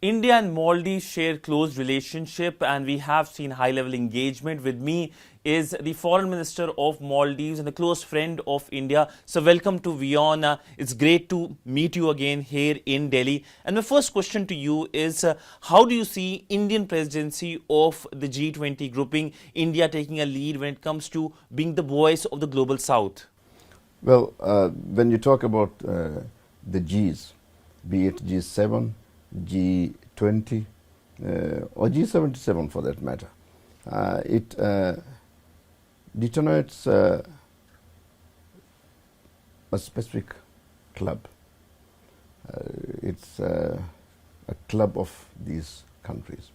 India and Maldives share close relationship, and we have seen high-level engagement. With me is the Foreign Minister of Maldives and a close friend of India. So welcome to WION. It's great to meet you again here in Delhi. And my first question to you is, how do you see Indian presidency of the G20 grouping, India taking a lead when it comes to being the voice of the global South? Well, when you talk about the Gs, be it G7, G20, or G77 for that matter, it denotes a specific club. It's a club of these countries.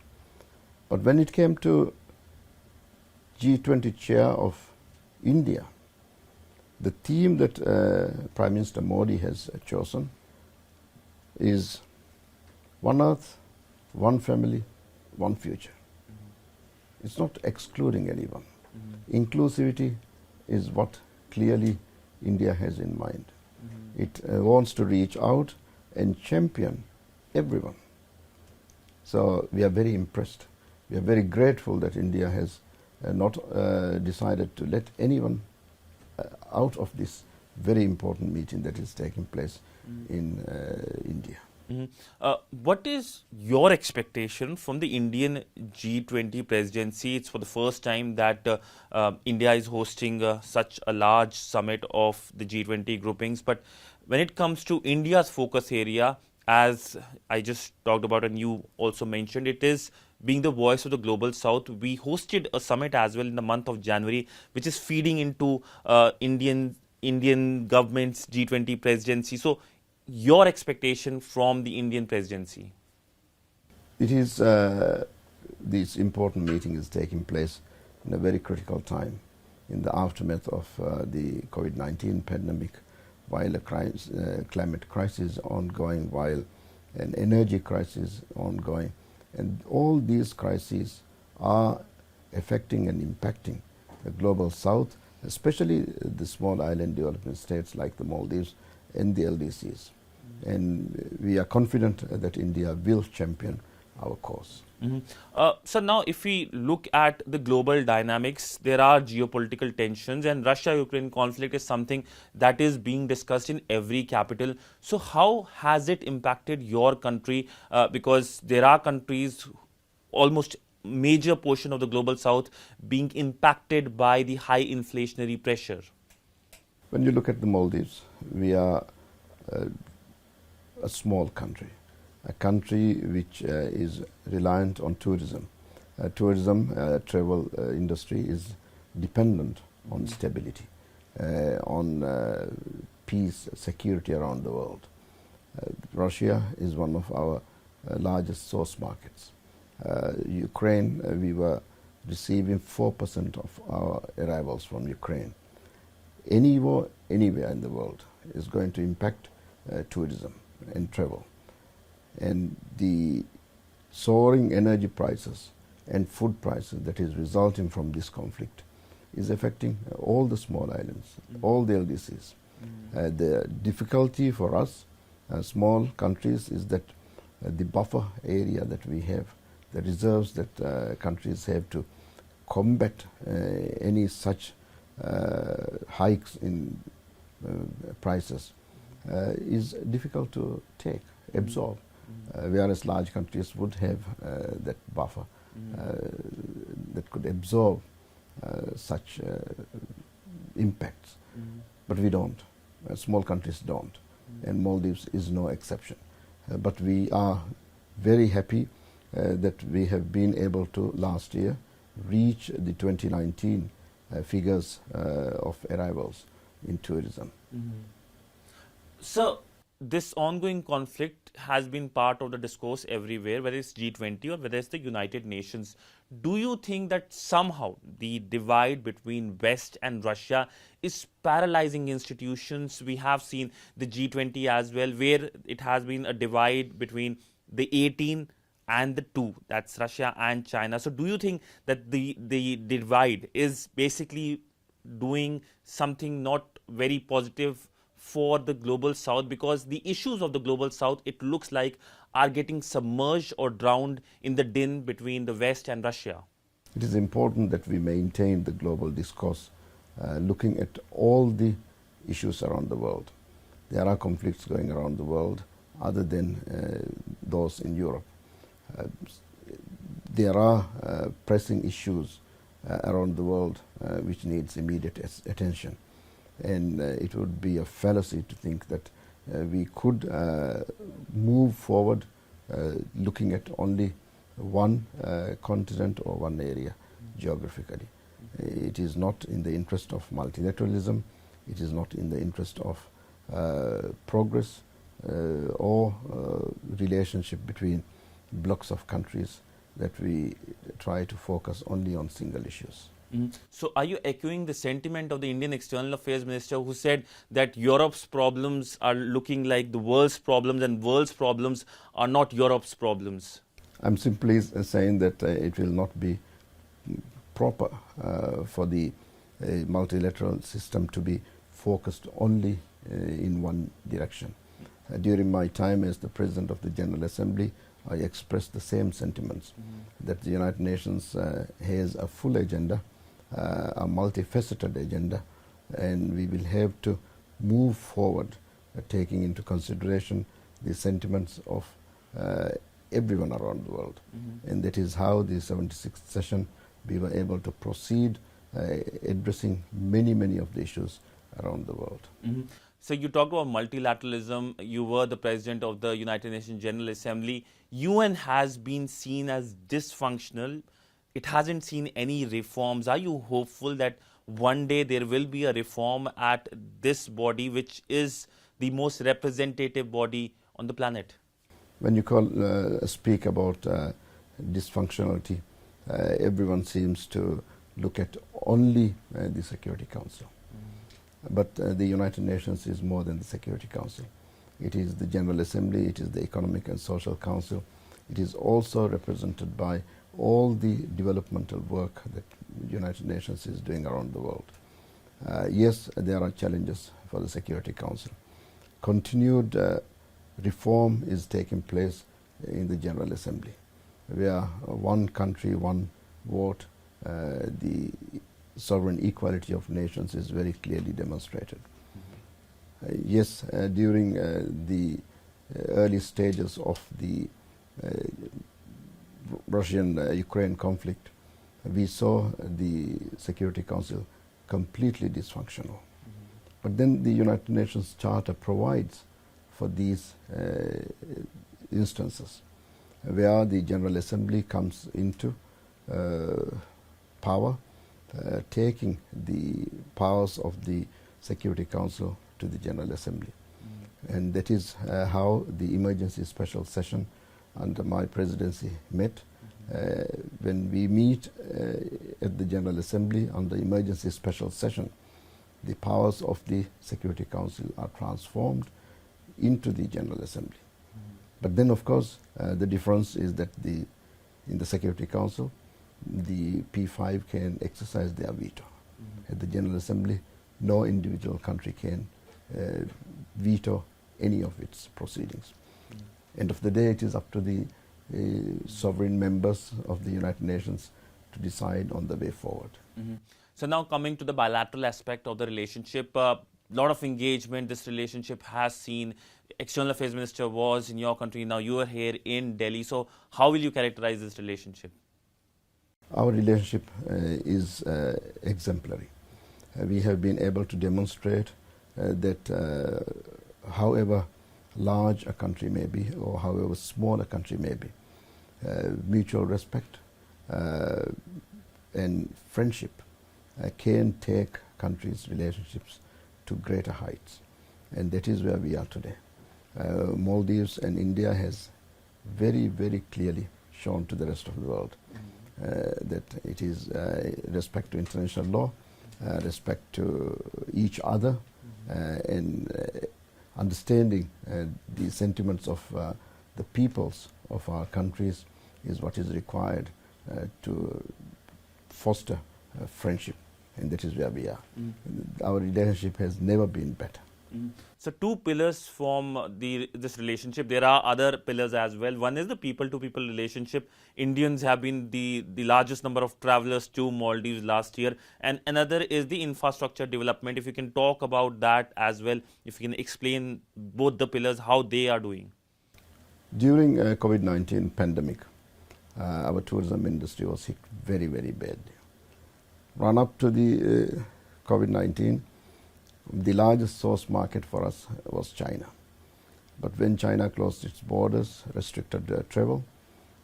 But when it came to G20 chair of India, the theme that Prime Minister Modi has chosen is one earth, one family, one future. It's not excluding anyone. Inclusivity is what clearly India has in mind. It wants to reach out and champion everyone. So we are very impressed. We are very grateful that India has not decided to let anyone out of this very important meeting that is taking place in India. What is your expectation from the Indian G20 presidency? It's for the first time that India is hosting such a large summit of the G20 groupings. But when it comes to India's focus area, as I just talked about and you also mentioned, it is being the voice of the global South. We hosted a summit as well in the month of January, which is feeding into Indian government's G20 presidency. So your expectation from the Indian presidency? It is, this important meeting is taking place in a very critical time in the aftermath of the COVID-19 pandemic, while a climate crisis ongoing, while an energy crisis ongoing. And all these crises are affecting and impacting the global South, especially the small island developing states like the Maldives and the LDCs. And we are confident that India will champion our cause. So now if we look at the global dynamics, there are geopolitical tensions, and Russia-Ukraine conflict is something that is being discussed in every capital. So how has it impacted your country? Because there are countries, almost major portion of the global South, being impacted by the high inflationary pressure. When you look at the Maldives, we are a small country, a country which is reliant on tourism. Travel industry is dependent on stability, on peace, security around the world. Russia is one of our largest source markets. Ukraine, we were receiving 4% of our arrivals from Ukraine. Any war, anywhere in the world is going to impact tourism and travel. And the soaring energy prices and food prices that is resulting from this conflict is affecting all the small islands, all the LDCs. The difficulty for us, small countries, is that the buffer area that we have, the reserves that countries have to combat any such hikes in prices is difficult to absorb. Whereas large countries would have that buffer that could absorb such impacts. But we don't. Small countries don't. And Maldives is no exception. But we are very happy that we have been able to, last year, reach the 2019 figures of arrivals in tourism. So this ongoing conflict has been part of the discourse everywhere, whether it's G20 or whether it's the United Nations. Do you think that somehow the divide between West and Russia is paralyzing institutions? We have seen the G20 as well, where it has been a divide between the 18 and the 2, that's Russia and China. So do you think that the divide is basically doing something not very positive for the global south, because the issues of the global south, it looks like, are getting submerged or drowned in the din between the West and Russia? It is important that we maintain the global discourse, looking at all the issues around the world. There are conflicts going around the world other than those in Europe. There are pressing issues around the world which needs immediate attention. And it would be a fallacy to think that we could move forward looking at only one continent or one area geographically. It is not in the interest of multilateralism, it is not in the interest of progress or relationship between blocks of countries that we try to focus only on single issues. So are you echoing the sentiment of the Indian External Affairs Minister, who said that Europe's problems are looking like the world's problems and world's problems are not Europe's problems? I'm simply saying that it will not be proper for the multilateral system to be focused only in one direction. During my time as the President of the General Assembly, I expressed the same sentiments, that the United Nations has a full agenda, a multifaceted agenda, and we will have to move forward taking into consideration the sentiments of everyone around the world. And that is how the 76th session we were able to proceed addressing many of the issues around the world. So you talk about multilateralism. You were the President of the United Nations General Assembly. UN has been seen as dysfunctional. It hasn't seen any reforms. Are you hopeful that one day there will be a reform at this body, which is the most representative body on the planet? When you speak about dysfunctionality, everyone seems to look at only the Security Council. But the United Nations is more than the Security Council. It is the General Assembly, it is the Economic and Social Council. It is also represented by all the developmental work that the United Nations is doing around the world. Yes, there are challenges for the Security Council. Continued reform is taking place in the General Assembly, where one country, one vote, the sovereign equality of nations is very clearly demonstrated. Yes, during the early stages of the Russian-Ukraine conflict, we saw the Security Council completely dysfunctional. But then the United Nations Charter provides for these instances where the General Assembly comes into power, taking the powers of the Security Council to the General Assembly. And that is how the emergency special session under my presidency met. When we meet at the General Assembly on the emergency special session, the powers of the Security Council are transformed into the General Assembly. But then, of course, the difference is that in the Security Council, the P5 can exercise their veto. At the General Assembly, no individual country can veto any of its proceedings. End of the day, it is up to the sovereign members of the United Nations to decide on the way forward. So now coming to the bilateral aspect of the relationship, a lot of engagement this relationship has seen. External Affairs Minister was in your country, now you are here in Delhi. So how will you characterize this relationship? Our relationship is exemplary. We have been able to demonstrate that however large a country may be or however small a country may be, mutual respect and friendship can take countries' relationships to greater heights. And that is where we are today. Maldives and India has very clearly shown to the rest of the world that it is respect to international law, respect to each other, and understanding the sentiments of the peoples of our countries is what is required to foster friendship, and that is where we are. Our relationship has never been better. So two pillars form this relationship. There are other pillars as well. One is the people-to-people relationship. Indians have been the largest number of travelers to Maldives last year, and another is the infrastructure development. If you can talk about that as well, if you can explain both the pillars, how they are doing. During COVID-19 pandemic, our tourism industry was hit very, very badly. Run up to the COVID-19, the largest source market for us was China. But when China closed its borders, restricted travel,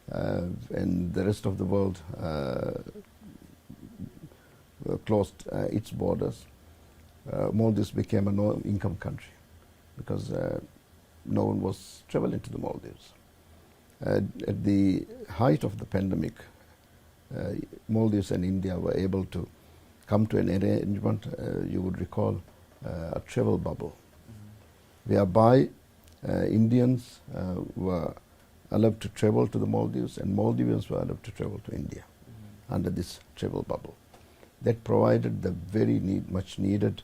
and the rest of the world closed its borders, Maldives became a no-income country because no one was traveling to the Maldives. At the height of the pandemic, Maldives and India were able to come to an arrangement, you would recall, a travel bubble, whereby Indians were allowed to travel to the Maldives and Maldivians were allowed to travel to India under this travel bubble. That provided the very much needed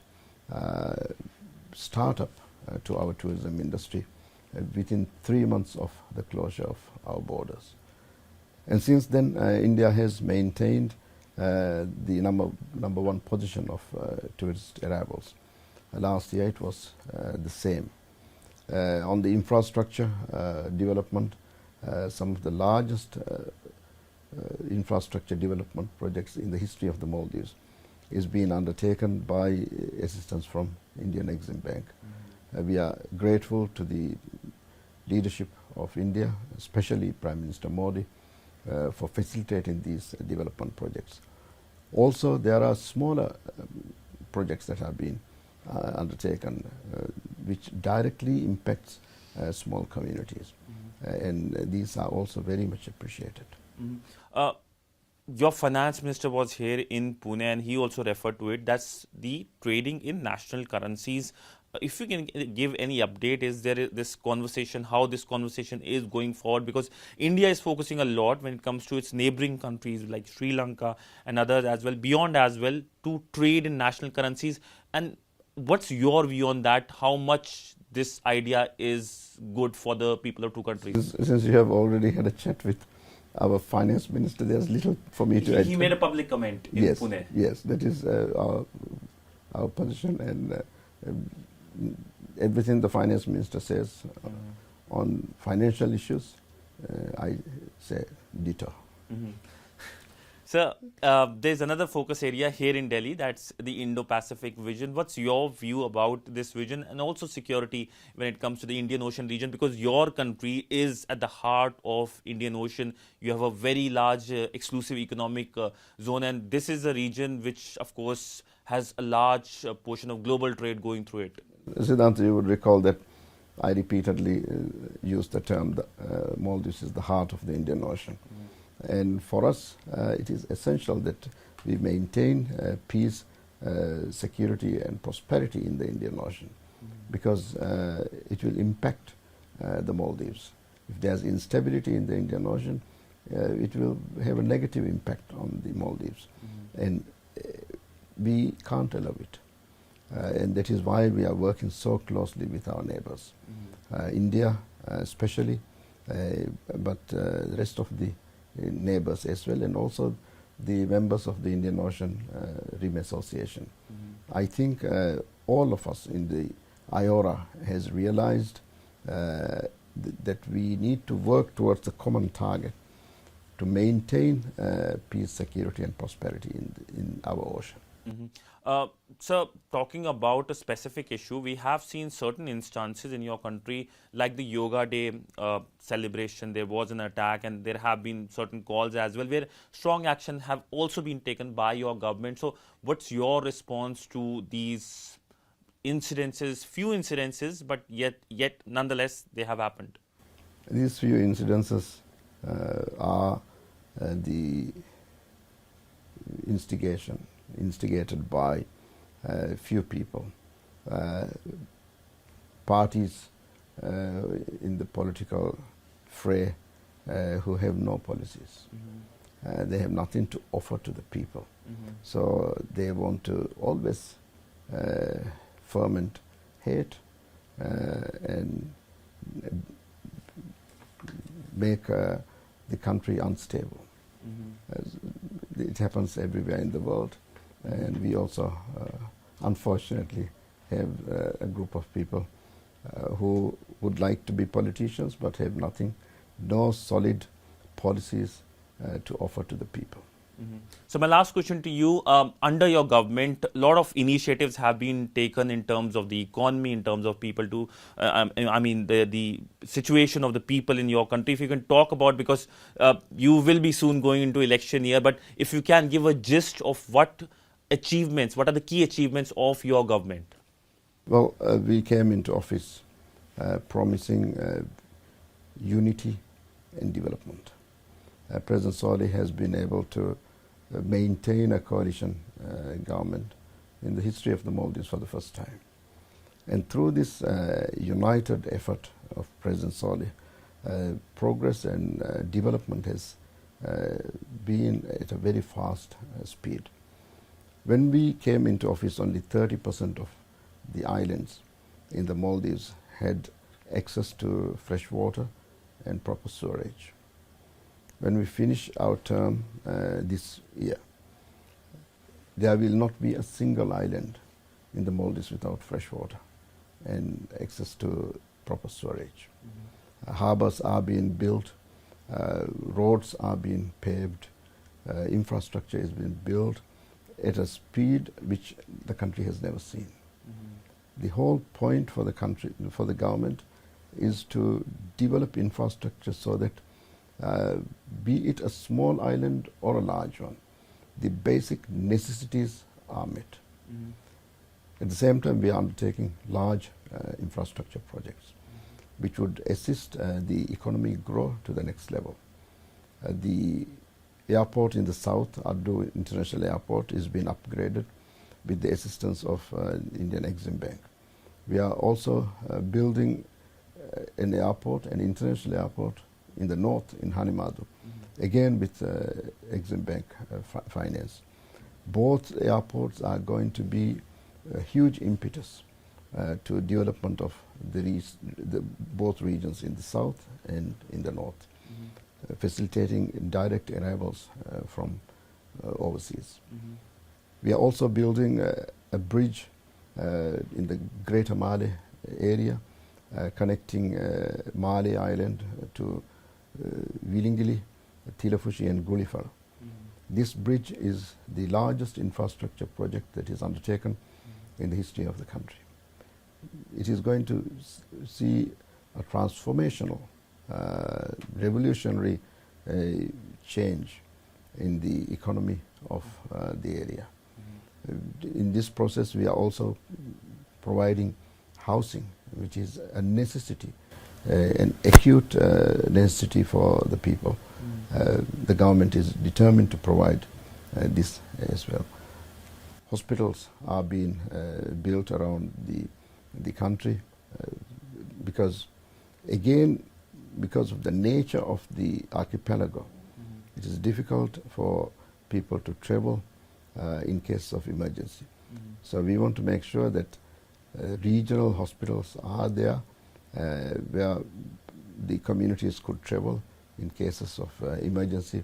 startup to our tourism industry within 3 months of the closure of our borders. And since then, India has maintained the number one position of tourist arrivals. Last year it was the same. On the infrastructure development, some of the largest infrastructure development projects in the history of the Maldives is being undertaken by assistance from Indian Exim Bank. We are grateful to the leadership of India, especially Prime Minister Modi, for facilitating these development projects. Also, there are smaller projects that have been undertaken which directly impacts small communities, and these are also very much appreciated. Your finance minister was here in Pune and he also referred to it. That's the trading in national currencies. If you can give any update, is there this conversation, how this conversation is going forward? Because India is focusing a lot when it comes to its neighboring countries like Sri Lanka and others as well, beyond as well, to trade in national currencies. And what's your view on that? How much this idea is good for the people of two countries? Since you have already had a chat with our finance minister, there's little for me to add. He made a public comment in Pune. Yes, that is our position, and everything the finance minister says on financial issues, I say ditto. So, there's another focus area here in Delhi, that's the Indo-Pacific Vision. What's your view about this vision and also security when it comes to the Indian Ocean region? Because your country is at the heart of Indian Ocean. You have a very large exclusive economic zone, and this is a region which, of course, has a large portion of global trade going through it. Sidhant, you would recall that I repeatedly used the term Maldives is the heart of the Indian Ocean. And for us, it is essential that we maintain peace, security and prosperity in the Indian Ocean, because it will impact the Maldives. If there's instability in the Indian Ocean, it will have a negative impact on the Maldives. And we can't allow it. And that is why we are working so closely with our neighbors, India especially, but the rest of the neighbors as well, and also the members of the Indian Ocean Rim Association. I think all of us in the IORA has realized that we need to work towards a common target to maintain peace, security and prosperity in our ocean. So, talking about a specific issue, we have seen certain instances in your country, like the Yoga Day celebration. There was an attack and there have been certain calls as well where strong action have also been taken by your government. So, what's your response to these incidences, few incidences, but yet nonetheless they have happened? These few incidences are the instigated by few people, parties in the political fray who have no policies. They have nothing to offer to the people. So they want to always ferment hate and make the country unstable. It happens everywhere in the world, and we also unfortunately have a group of people who would like to be politicians but have nothing, no solid policies to offer to the people. So my last question to you, under your government, a lot of initiatives have been taken in terms of the economy, in terms of people to, the situation of the people in your country. If you can talk about, because you will be soon going into election year, but if you can give a gist of what achievements, what are the key achievements of your government? Well, we came into office promising unity and development. President Saleh has been able to maintain a coalition government in the history of the Maldives for the first time. And through this united effort of President Saleh, progress and development has been at a very fast speed. When we came into office, only 30% of the islands in the Maldives had access to fresh water and proper sewerage. When we finish our term this year, there will not be a single island in the Maldives without fresh water and access to proper sewerage. Harbors are being built, roads are being paved, infrastructure is being built at a speed which the country has never seen. The whole point for the country, for the government, is to develop infrastructure so that be it a small island or a large one, the basic necessities are met. At the same time, we are undertaking large infrastructure projects which would assist the economy grow to the next level. The airport in the south, Abdulla International Airport, is being upgraded with the assistance of Indian Exim Bank. We are also building an airport, an international airport in the north, in Hanimadu, again with Exim Bank finance. Both airports are going to be a huge impetus to development of both regions in the south and in the north, facilitating direct arrivals from overseas. We are also building a bridge in the Greater Male area, connecting Male Island to Willingili, Tilafushi and Gulifar. This bridge is the largest infrastructure project that is undertaken in the history of the country. It is going to see a transformational, revolutionary change in the economy of the area. In this process, we are also providing housing, which is a necessity, an acute necessity for the people. The government is determined to provide this as well. Hospitals are being built around the country because, again, because of the nature of the archipelago, it is difficult for people to travel in case of emergency. So we want to make sure that regional hospitals are there where the communities could travel in cases of emergency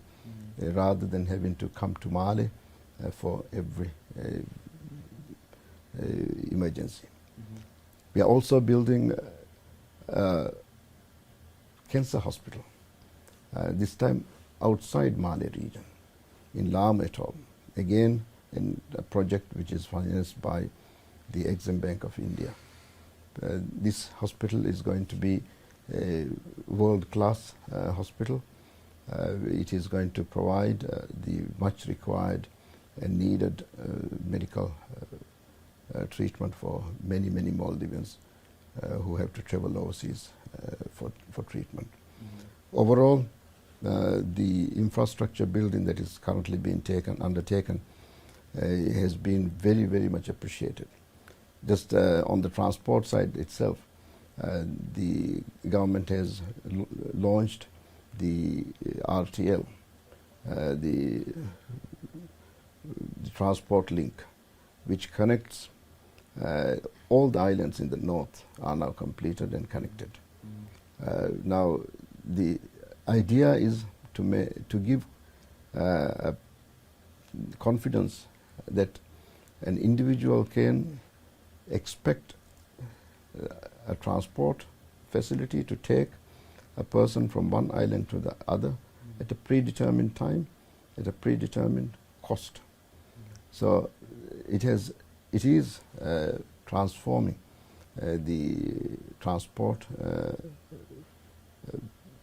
rather than having to come to Mali for every emergency. We are also building a cancer hospital, this time outside Mali region, in Lam Atoll, again in a project which is financed by the Exim Bank of India. This hospital is going to be a world-class hospital. It is going to provide the much required and needed medical treatment for many, many Maldivians who have to travel overseas for treatment. Overall, the infrastructure building that is currently being undertaken has been very, very much appreciated. Just on the transport side itself, the government has launched the RTL, the transport link, which connects all the islands in the north are now completed and connected. Now, the idea is to give confidence that an individual can expect a transport facility to take a person from one island to the other at a predetermined time, at a predetermined cost. So it is transforming the transport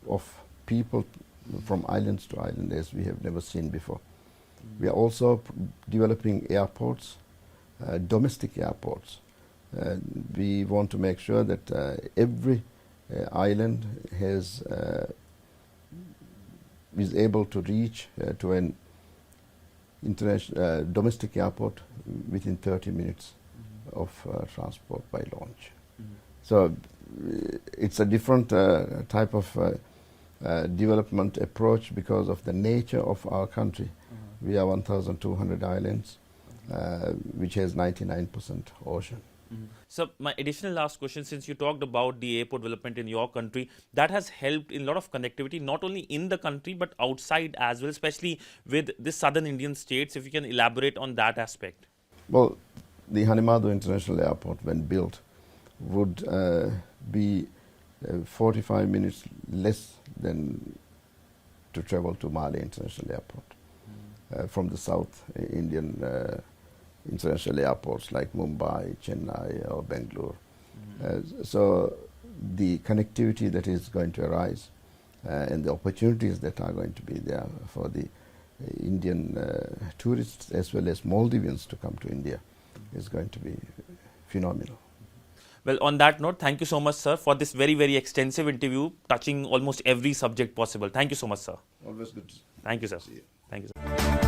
of people from islands to island as we have never seen before. We are also developing airports, domestic airports. We want to make sure that every island is able to reach to an international domestic airport within 30 minutes of transport by launch. So it's a different type of development approach because of the nature of our country. We are 1,200 islands, which has 99% ocean. So my additional last question, since you talked about the airport development in your country, that has helped in a lot of connectivity, not only in the country but outside as well, especially with the southern Indian states. If you can elaborate on that aspect. Well, the Hanimado International Airport, when built, would be 45 minutes less than to travel to Male International Airport from the South Indian international airports like Mumbai, Chennai or Bangalore. So the connectivity that is going to arise and the opportunities that are going to be there for the Indian tourists as well as Maldivians to come to India is going to be phenomenal. Well, on that note, thank you so much, sir, for this very, very extensive interview touching almost every subject possible. Thank you so much, sir. Always good. Thank you, sir. See you. Thank you, sir.